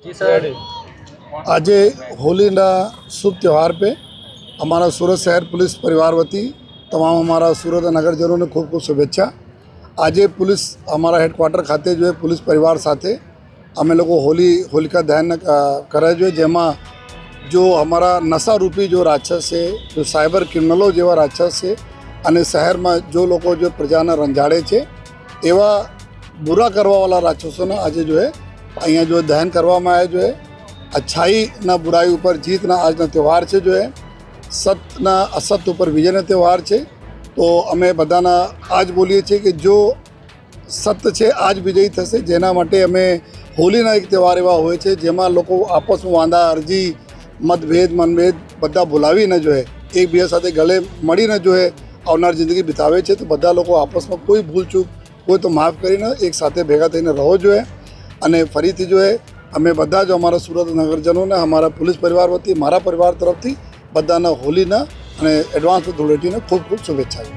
जी sir. आज होलीना शुभ त्यौहार पे हमारा सूरत शहर पुलिस परिवार वती तमाम हमारा सूरत नगरजनों ने खूब खूब शुभेच्छा। आज पुलिस हमारा हेडक्वार्टर खाते जो है पुलिस परिवार साथे अमे लोग होलिका दहन करे जो जेमा जो हमारा नशा रूपी जो राक्षस है, जो साइबर क्रिमिनलों जेवा राक्षस है અને શહેરમાં जो लोग जो પ્રજાને રંજાડે છે એવા બુરા કરવાવાળા રાક્ષસોને આજે जो है અહીંયા जो દહન કરવામાં આવે जो है अच्छाईना बुराई ऊपर जीतना આજનો त्यौहार છે जो है सतना असत ऊपर विजयનો त्यौहार છે। तो અમે બધાના આજ બોલીએ છીએ કે જો સત્ય છે આજ વિજયી થશે, જેના માટે અમે હોલીના એક તહેવાર એવા હોય છે જેમાં લોકો આપસમાં વાંધા અરજી મતભેદ મનભેદ બધા ભૂલાવીને जो है એકબીજા સાથે ગળે મળીને जो है આવનાર જિંદગી બિતાવે છે। તો બધા લોકો આપસમાં કોઈ ભૂલચૂક હોય તો માફ કરીને એક સાથે ભેગા થઈને રહો જોઈએ। અને ફરીથી जो है અમે બધા જ અમારા સુરત નગરજનોને અમારા પોલીસ પરિવાર વતી મારા પરિવાર તરફથી બધાના હોલીના અને એડવાન્સ ધૂળેટીને ખૂબ ખૂબ શુભેચ્છાઓ।